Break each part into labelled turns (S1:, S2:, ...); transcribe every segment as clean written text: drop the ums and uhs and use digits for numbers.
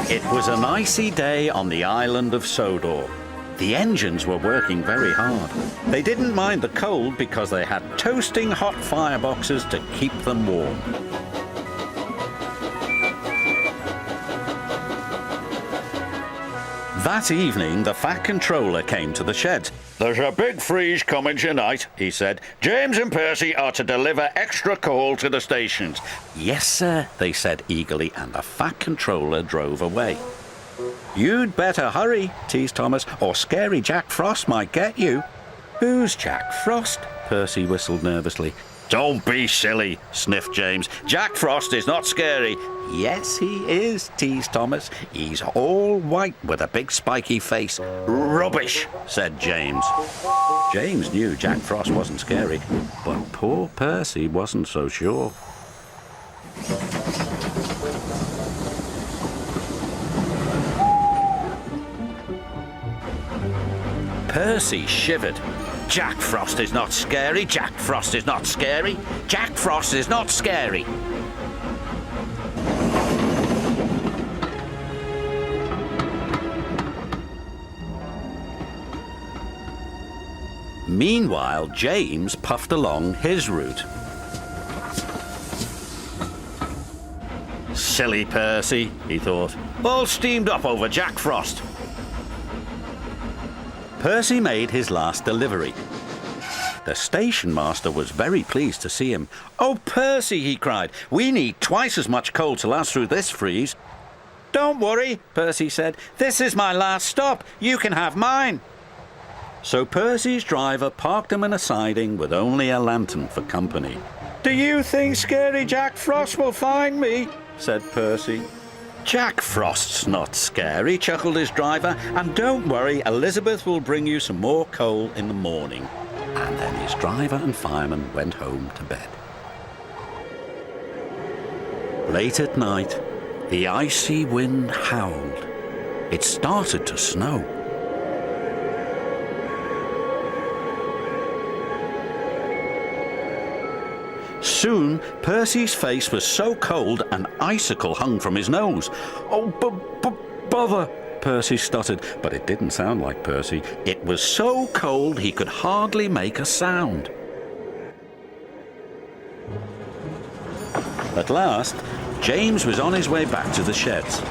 S1: It was an icy day on the island of Sodor. The engines were working very hard. They didn't mind the cold because they had toasting hot fireboxes to keep them warm. That evening, the Fat Controller came to the sheds. "There's a big freeze coming tonight," he said. "James and Percy are to deliver extra coal to the stations." "Yes, sir," they said eagerly, and the Fat Controller drove away. "You'd better hurry," teased Thomas, "or Scary Jack Frost might get you." "Who's Jack Frost?" Percy whistled nervously. "Don't be silly," sniffed James. "Jack Frost is not scary." "Yes, he is," teased Thomas. "He's all white with a big spiky face." "Rubbish," said James. James knew Jack Frost wasn't scary, but poor Percy wasn't so sure. Percy shivered. "Jack Frost is not scary. Jack Frost is not scary. Jack Frost is not scary." Meanwhile, James puffed along his route. "Silly Percy," he thought. "All steamed up over Jack Frost." Percy made his last delivery. The station master was very pleased to see him. "Oh, Percy," he cried, "we need twice as much coal to last through this freeze." "Don't worry," Percy said. "This is my last stop. You can have mine." So Percy's driver parked him in a siding with only a lantern for company. "Do you think Scary Jack Frost will find me?" said Percy. "Jack Frost's not scary," chuckled his driver, "and don't worry, Elizabeth will bring you some more coal in the morning." And then his driver and fireman went home to bed. Late at night, the icy wind howled. It started to snow. Soon, Percy's face was so cold an icicle hung from his nose. "Oh, bother," Percy stuttered, but it didn't sound like Percy. It was so cold he could hardly make a sound. At last, James was on his way back to the sheds.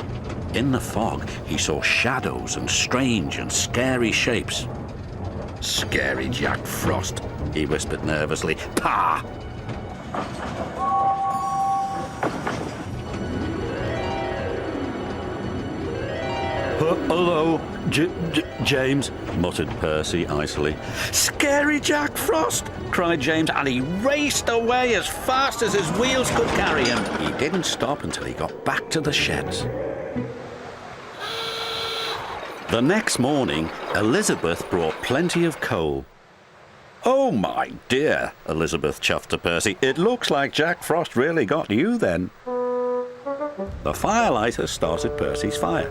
S1: In the fog, he saw shadows and strange and scary shapes. "Scary Jack Frost," he whispered nervously. "Pah!" "Hello, James," muttered Percy icily. "Scary Jack Frost!" cried James, and he raced away as fast as his wheels could carry him. He didn't stop until he got back to the sheds. The next morning, Elizabeth brought plenty of coal. "Oh, my dear," Elizabeth chuffed to Percy, "it looks like Jack Frost really got you then." The firelighter started Percy's fire.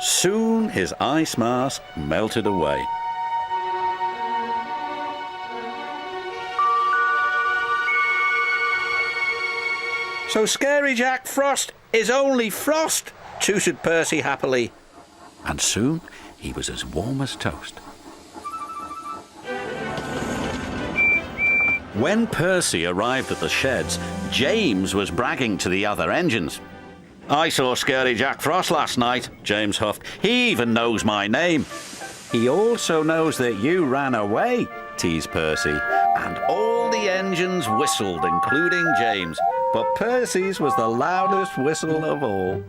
S1: Soon his ice mask melted away. "So Scary Jack Frost is only frost," tooted Percy happily. And soon he was as warm as toast. When Percy arrived at the sheds, James was bragging to the other engines. "I saw Scary Jack Frost last night," James huffed. "He even knows my name." "He also knows that you ran away," teased Percy. And all the engines whistled, including James. But Percy's was the loudest whistle of all.